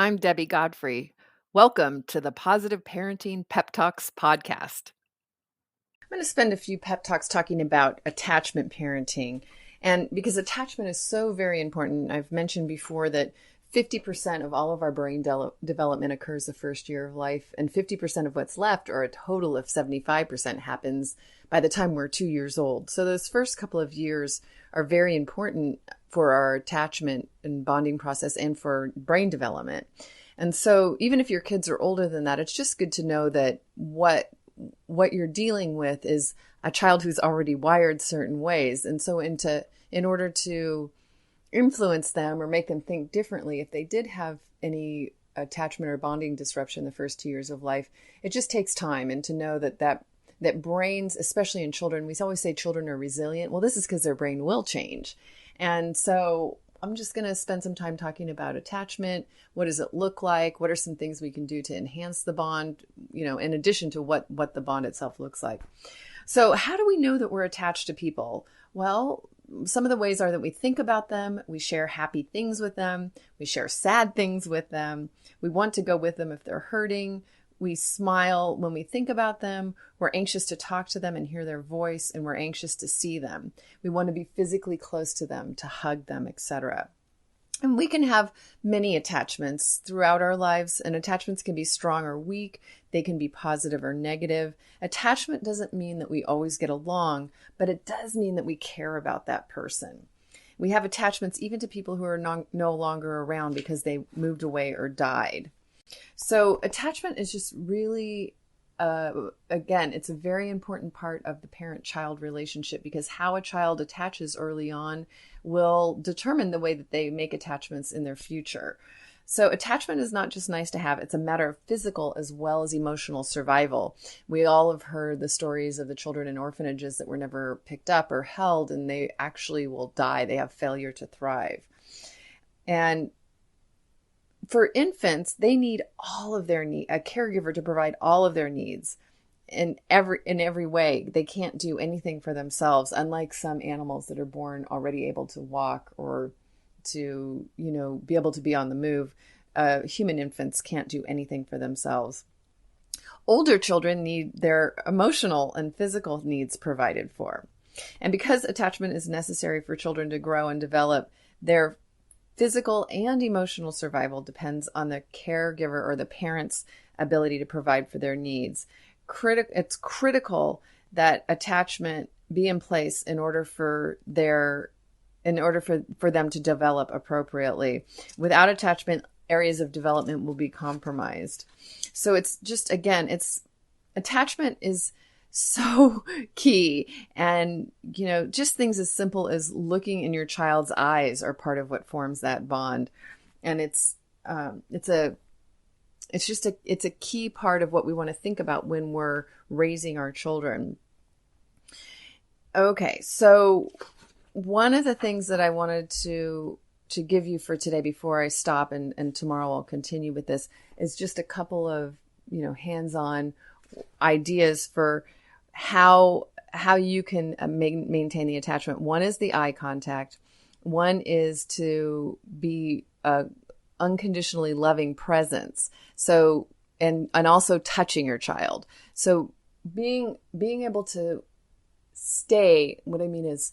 I'm Debbie Godfrey. Welcome to the Positive Parenting Pep Talks podcast. I'm going to spend a few pep talks talking about attachment parenting. And because attachment is so very important, I've mentioned before that 50% of all of our brain development occurs the first year of life, and 50% of what's left, or a total of 75%, happens by the time we're 2 years old. So those first couple of years are very important for our attachment and bonding process and for brain development. And so even if your kids are older than that, it's just good to know that what you're dealing with is a child who's already wired certain ways. And so in order to influence them or make them think differently, if they did have any attachment or bonding disruption the first 2 years of life, it just takes time. And to know that brains, especially in children, we always say children are resilient. Well, this is because their brain will change. And so I'm just going to spend some time talking about attachment. What does it look like? What are some things we can do to enhance the bond, in addition to what the bond itself looks like? So how do we know that we're attached to people? Well, some of the ways are that we think about them, we share happy things with them, we share sad things with them, we want to go with them if they're hurting, we smile when we think about them, we're anxious to talk to them and hear their voice, and we're anxious to see them. We want to be physically close to them, to hug them, etc. And we can have many attachments throughout our lives, and attachments can be strong or weak. They can be positive or negative. Attachment doesn't mean that we always get along, but it does mean that we care about that person. We have attachments even to people who are no longer around because they moved away or died. So attachment is just really, again, it's a very important part of the parent-child relationship, because how a child attaches early on will determine the way that they make attachments in their future. So attachment is not just nice to have, it's a matter of physical as well as emotional survival. We all have heard the stories of the children in orphanages that were never picked up or held, and they actually will die. They have failure to thrive. And for infants, they need all of their need, a caregiver to provide all of their needs in every way. They can't do anything for themselves, unlike some animals that are born already able to walk or to, be able to be on the move. Human infants can't do anything for themselves. Older children need their emotional and physical needs provided for. And because attachment is necessary for children to grow and develop, their physical and emotional survival depends on the caregiver or the parent's ability to provide for their needs. It's critical that attachment be in place in order for them to develop appropriately. Without attachment, areas of development will be compromised. So it's just, again, attachment is so key. And, just things as simple as looking in your child's eyes are part of what forms that bond. And it's a key part of what we want to think about when we're raising our children. Okay, so one of the things that I wanted to give you for today before I stop, and tomorrow I'll continue with this, is just a couple of, hands-on ideas for how you can maintain the attachment. One is the eye contact. One is to be unconditionally loving presence. So, and also touching your child. So being able to stay, what I mean is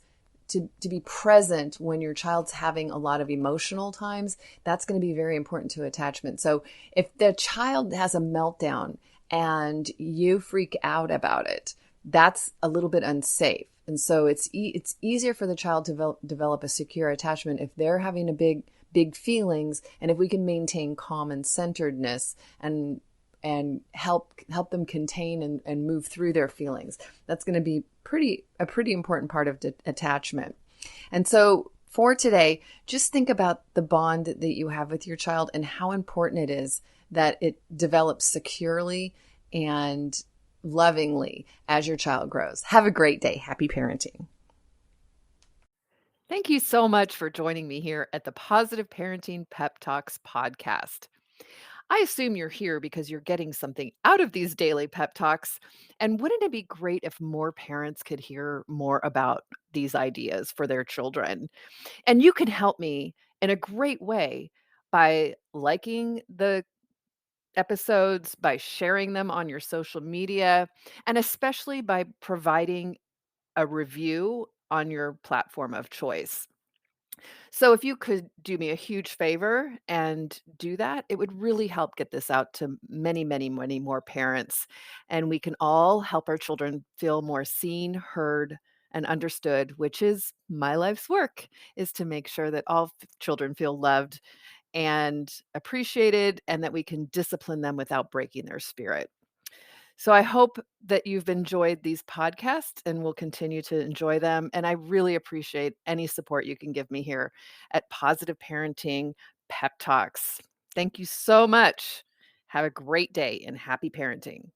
to be present when your child's having a lot of emotional times, that's going to be very important to attachment. So if the child has a meltdown and you freak out about it, that's a little bit unsafe. And so it's easier for the child to develop a secure attachment if they're having a big feelings, and if we can maintain calm and centeredness and help them contain and move through their feelings. That's going to be a pretty important part of attachment. And so for today, just think about the bond that you have with your child and how important it is that it develops securely and lovingly as your child grows. Have a great day. Happy parenting. Thank you so much for joining me here at the Positive Parenting Pep Talks podcast. I assume you're here because you're getting something out of these daily pep talks. And wouldn't it be great if more parents could hear more about these ideas for their children? And you can help me in a great way by liking the episodes, by sharing them on your social media, and especially by providing a review on your platform of choice. So if you could do me a huge favor and do that, it would really help get this out to many, many, many more parents. And we can all help our children feel more seen, heard, and understood, which is my life's work, is to make sure that all children feel loved and appreciated and that we can discipline them without breaking their spirit. So I hope that you've enjoyed these podcasts and will continue to enjoy them. And I really appreciate any support you can give me here at Positive Parenting Pep Talks. Thank you so much. Have a great day and happy parenting.